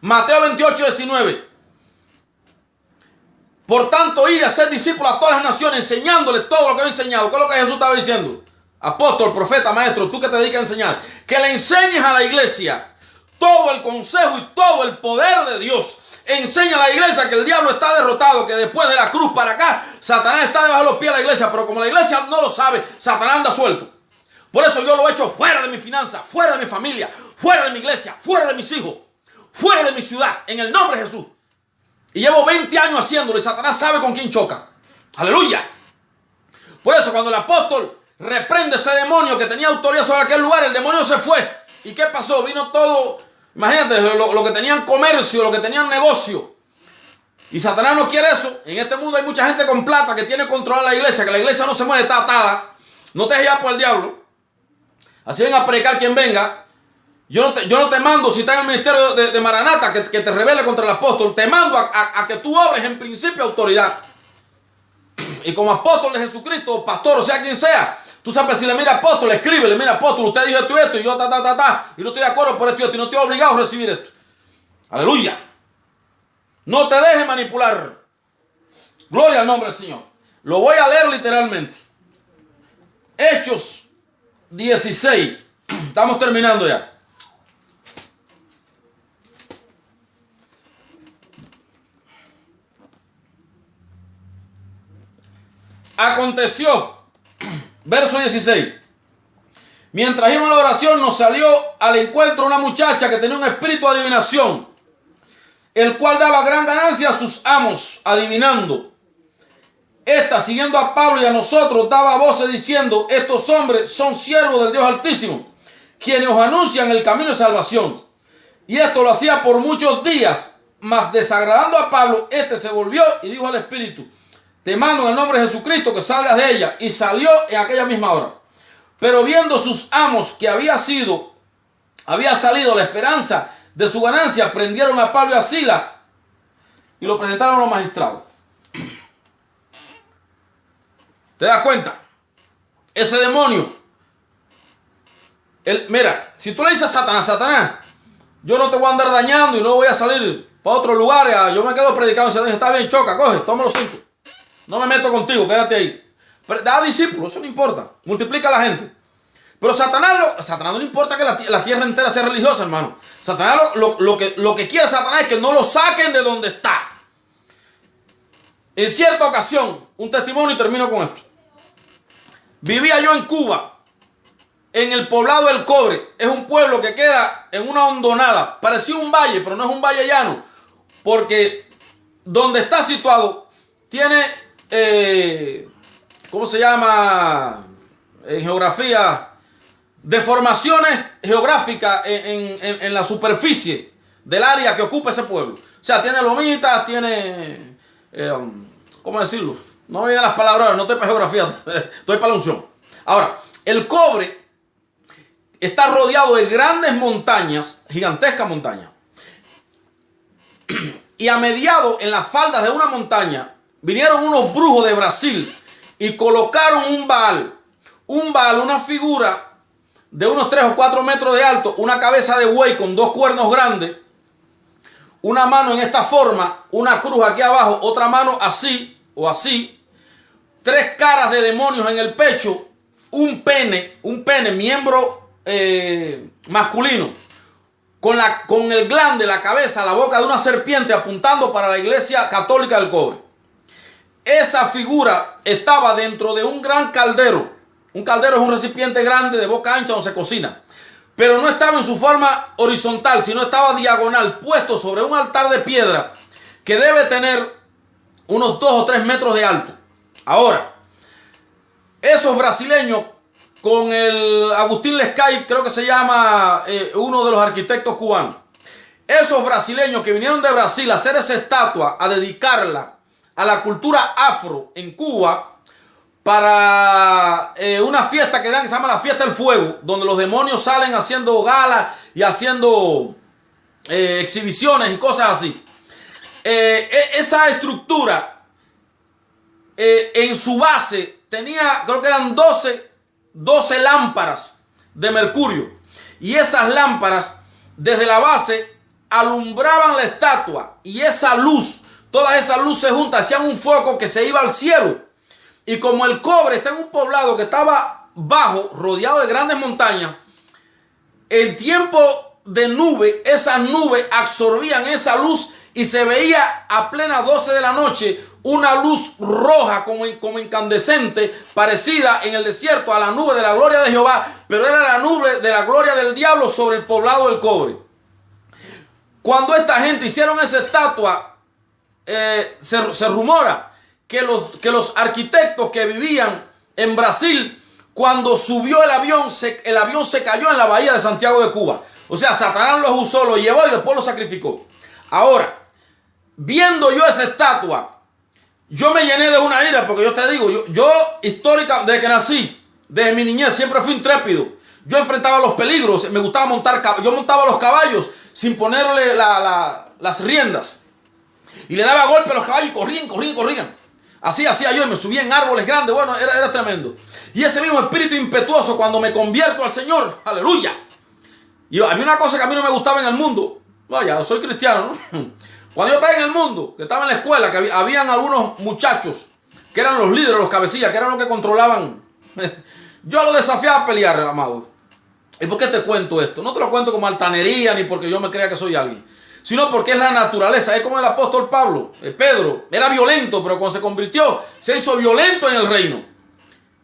Mateo 28, 19. Por tanto, ir a ser discípulos a todas las naciones, enseñándoles todo lo que he enseñado. ¿Qué es lo que Jesús estaba diciendo? Apóstol, profeta, maestro, tú que te dedicas a enseñar, que le enseñes a la iglesia todo el consejo y todo el poder de Dios. Enseña a la iglesia que el diablo está derrotado, que después de la cruz para acá, Satanás está debajo de los pies de la iglesia, pero como la iglesia no lo sabe, Satanás anda suelto. Por eso yo lo he hecho fuera de mi finanza, fuera de mi familia, fuera de mi iglesia, fuera de mis hijos, fuera de mi ciudad, en el nombre de Jesús. Y llevo 20 años haciéndolo y Satanás sabe con quién choca. Aleluya. Por eso cuando el apóstol reprende ese demonio que tenía autoridad sobre aquel lugar, el demonio se fue. ¿Y qué pasó? Vino todo, imagínate, lo que tenían comercio, lo que tenían negocio. Y Satanás no quiere eso. En este mundo hay mucha gente con plata que tiene controlada la iglesia, que la iglesia no se mueve, está atada. No te dejes llevar por el diablo. Así ven a predicar quien venga. Yo no te mando, si estás en el ministerio de Maranata, que te rebele contra el apóstol. Te mando a que tú obres en principio autoridad. Y como apóstol de Jesucristo, pastor, o sea quien sea, tú sabes si le mira apóstol, escríbele, mira apóstol, usted dijo esto y esto, y yo y no estoy de acuerdo por esto y esto, y no estoy obligado a recibir esto. Aleluya. No te dejes manipular. Gloria al nombre del Señor. Lo voy a leer literalmente. Hechos 16. Estamos terminando ya. Aconteció, verso 16, mientras íbamos a la oración nos salió al encuentro una muchacha que tenía un espíritu de adivinación, el cual daba gran ganancia a sus amos, adivinando. Esta, siguiendo a Pablo y a nosotros, daba voces diciendo, estos hombres son siervos del Dios Altísimo, quienes os anuncian el camino de salvación. Y esto lo hacía por muchos días, mas desagradando a Pablo, este se volvió y dijo al espíritu, te mando en el nombre de Jesucristo que salgas de ella. Y salió en aquella misma hora. Pero viendo sus amos que había salido la esperanza de su ganancia, prendieron a Pablo y a Silas y lo presentaron a los magistrados. ¿Te das cuenta? Ese demonio. Mira, si tú le dices a Satanás, yo no te voy a andar dañando y no voy a salir para otro lugar, yo me quedo predicando. Satanás, está bien, choca, coge, toma los 5. No me meto contigo, quédate ahí. Pero da discípulos, eso no importa. Multiplica a la gente. Pero Satanás no le importa que la tierra entera sea religiosa, hermano. Satanás lo que quiere Satanás es que no lo saquen de donde está. En cierta ocasión, un testimonio y termino con esto. Vivía yo en Cuba. en el poblado del Cobre. Es un pueblo que queda en una hondonada. Parecía un valle, pero no es un valle llano. Porque donde está situado tiene, ¿cómo se llama en geografía? Deformaciones geográficas en la superficie del área que ocupa ese pueblo. O sea, tiene lomitas, tiene, ¿cómo decirlo? No me vienen las palabras, no estoy para geografía, estoy para la unción. Ahora, el Cobre está rodeado de grandes montañas, gigantescas montañas. Y a mediados, en las faldas de una montaña, vinieron unos brujos de Brasil y colocaron un Baal, una figura de unos 3 o 4 metros de alto, una cabeza de buey con 2 cuernos grandes, una mano en esta forma, una cruz aquí abajo, otra mano así o así, 3 caras de demonios en el pecho, un pene, miembro masculino, con el glande, la cabeza, la boca de una serpiente apuntando para la iglesia católica del Cobre. Esa figura estaba dentro de un gran caldero. Un caldero es un recipiente grande de boca ancha donde se cocina. Pero no estaba en su forma horizontal, sino estaba diagonal, puesto sobre un altar de piedra que debe tener unos 2 o 3 metros de alto. Ahora, esos brasileños, con el Agustín Lescay, creo que se llama uno de los arquitectos cubanos, esos brasileños que vinieron de Brasil a hacer esa estatua, a dedicarla a la cultura afro en Cuba, para una fiesta que dan que se llama la Fiesta del Fuego, donde los demonios salen haciendo galas y haciendo exhibiciones y cosas así. Esa estructura en su base tenía, creo que eran 12 lámparas de mercurio, y esas lámparas desde la base alumbraban la estatua, y esa luz, todas esas luces juntas hacían un foco que se iba al cielo. Y como el Cobre está en un poblado que estaba bajo, rodeado de grandes montañas, en tiempo de nube, esas nubes absorbían esa luz y se veía a plena 12 de la noche una luz roja como incandescente, parecida en el desierto a la nube de la gloria de Jehová, pero era la nube de la gloria del diablo sobre el poblado del Cobre. Cuando esta gente hicieron esa estatua, se rumora que los arquitectos que vivían en Brasil, cuando subió el avión se cayó en la bahía de Santiago de Cuba. O sea, Satanás los usó, los llevó y después los sacrificó. Ahora, viendo yo esa estatua, yo me llené de una ira, porque yo te digo, yo histórica, desde que nací, desde mi niñez, siempre fui intrépido. Yo enfrentaba los peligros, me gustaba montar, yo montaba los caballos sin ponerle las riendas. Y le daba golpe a los caballos y corrían. Así hacía yo y me subía en árboles grandes. Bueno, era tremendo. Y ese mismo espíritu impetuoso, cuando me convierto al Señor, aleluya. Y había una cosa que a mí no me gustaba en el mundo. Vaya, soy cristiano, ¿no? Cuando yo estaba en el mundo, que estaba en la escuela, que habían algunos muchachos que eran los líderes, los cabecillas, que eran los que controlaban. Yo los desafiaba a pelear, amado. ¿Y por qué te cuento esto? No te lo cuento como altanería ni porque yo me crea que soy alguien, sino porque es la naturaleza. Es como el apóstol Pablo, Pedro, era violento, pero cuando se convirtió, se hizo violento en el reino.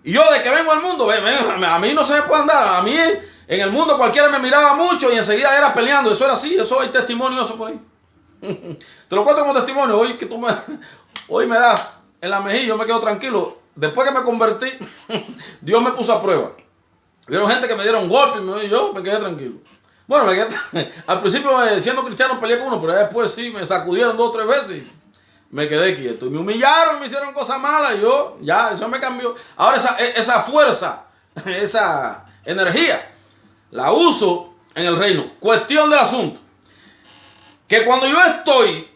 Y yo, de que vengo al mundo, a mí no se me puede andar. A mí, en el mundo, cualquiera me miraba mucho y enseguida era peleando. Eso era así, eso hay testimonio, eso por ahí. Te lo cuento como testimonio. Hoy me das en la mejilla, yo me quedo tranquilo. Después que me convertí, Dios me puso a prueba. Vieron gente que me dieron golpes y yo me quedé tranquilo. Bueno, al principio siendo cristiano peleé con uno, pero después sí me sacudieron 2 o 3 veces y me quedé quieto. Y me humillaron, me hicieron cosas malas y yo, ya, eso me cambió. Ahora esa fuerza, esa energía, la uso en el reino. Cuestión del asunto, que cuando yo estoy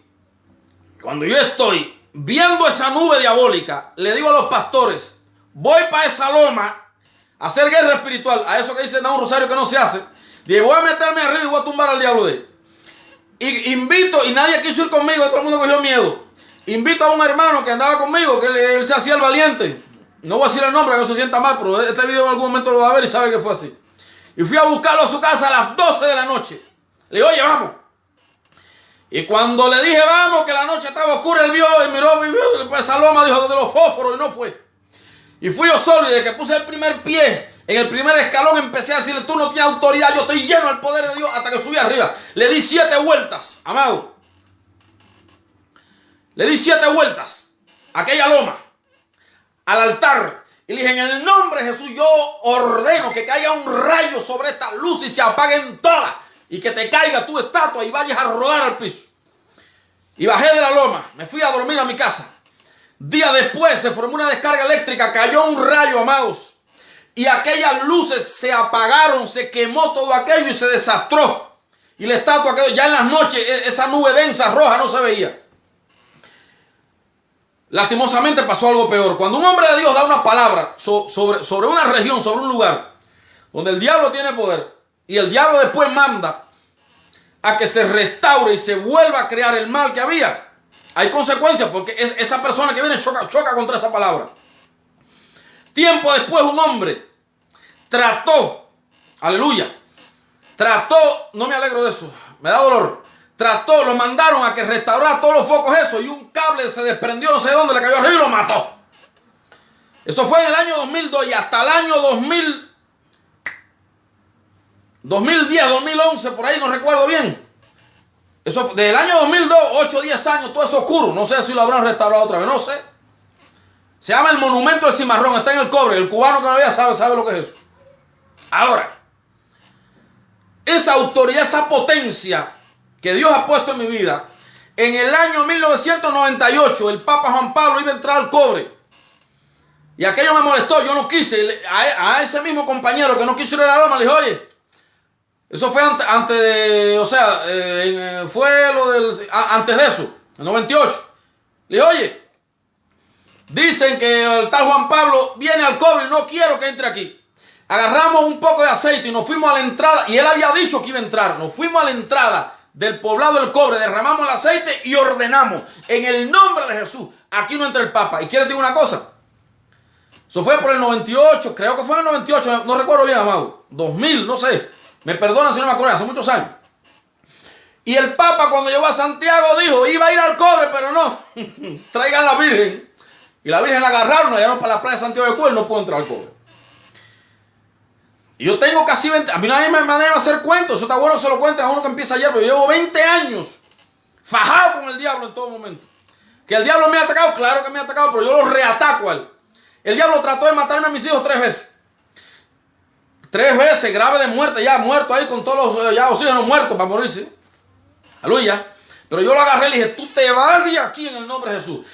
viendo esa nube diabólica, le digo a los pastores, voy para esa loma a hacer guerra espiritual, a eso que dice da un rosario que no se hace. Dije, voy a meterme arriba y voy a tumbar al diablo de él. Y invito, y nadie quiso ir conmigo, todo el mundo cogió miedo. Invito a un hermano que andaba conmigo, que él se hacía el valiente. No voy a decir el nombre, que no se sienta mal, pero este video en algún momento lo va a ver y sabe que fue así. Y fui a buscarlo a su casa a las 12 de la noche. Le digo, oye, vamos. Y cuando le dije, vamos, que la noche estaba oscura, él vio y miró, pues esa loma dijo de los fósforos y no fue. Y fui yo solo, y desde que puse el primer pie En el primer escalón empecé a decirle, tú no tienes autoridad, yo estoy lleno del poder de Dios, hasta que subí arriba. Le di 7 vueltas, amado. Le di 7 vueltas a aquella loma, al altar. Y le dije, en el nombre de Jesús, yo ordeno que caiga un rayo sobre esta luz y se apaguen todas. Y que te caiga tu estatua y vayas a rodar al piso. Y bajé de la loma, me fui a dormir a mi casa. Día después se formó una descarga eléctrica, cayó un rayo, amados. Y aquellas luces se apagaron, se quemó todo aquello y se desastró. Y la estatua quedó, ya en las noches, esa nube densa roja no se veía. Lastimosamente pasó algo peor. Cuando un hombre de Dios da una palabra sobre una región, sobre un lugar, donde el diablo tiene poder, y el diablo después manda a que se restaure y se vuelva a crear el mal que había, hay consecuencias, porque esa persona que viene choca contra esa palabra. Tiempo después un hombre trató, aleluya, no me alegro de eso, me da dolor. Lo mandaron a que restaurara todos los focos eso, y un cable se desprendió no sé dónde, le cayó arriba y lo mató. Eso fue en el año 2002 y hasta el año 2010, 2011, por ahí no recuerdo bien. Eso del año 2002, 8, 10 años, todo eso oscuro. No sé si lo habrán restaurado otra vez, no sé. Se llama el Monumento del Cimarrón, está en el Cobre. El cubano que me vea sabe lo que es eso. Ahora, esa autoridad, esa potencia que Dios ha puesto en mi vida, en el año 1998, el Papa Juan Pablo iba a entrar al Cobre. Y aquello me molestó, yo no quise. A ese mismo compañero que no quiso ir a la loma, le dije, oye, eso fue antes de, o sea, fue lo del, antes de eso, en 98. Le dije, oye, dicen que el tal Juan Pablo viene al Cobre y no quiero que entre aquí. Agarramos un poco de aceite y nos fuimos a la entrada, y él había dicho que iba a entrar. Nos fuimos a la entrada del poblado del Cobre, derramamos el aceite y ordenamos, en el nombre de Jesús, aquí no entra el Papa. Y quiero decir una cosa, eso fue por el 98, creo que fue en el 98, no recuerdo bien, amado, 2000, no sé, me perdonan si no me acuerdo, hace muchos años. Y el Papa cuando llegó a Santiago dijo, iba a ir al Cobre, pero no, traigan la Virgen. Y la Virgen la agarraron, la llevaron para la playa de Santiago de Cuba y no pudo entrar al Cobre. Y yo tengo casi 20, a mí nadie me a hacer cuentos, eso está bueno que se lo cuenten a uno que empieza ayer, pero yo llevo 20 años fajado con el diablo en todo momento. Que el diablo me ha atacado, claro que me ha atacado, pero yo lo reataco a él. El diablo trató de matarme a mis hijos 3 veces. 3 veces, grave de muerte, ya muerto ahí con todos los oxígenos muertos para morirse. Aleluya. Pero yo lo agarré y le dije, tú te vas de aquí en el nombre de Jesús.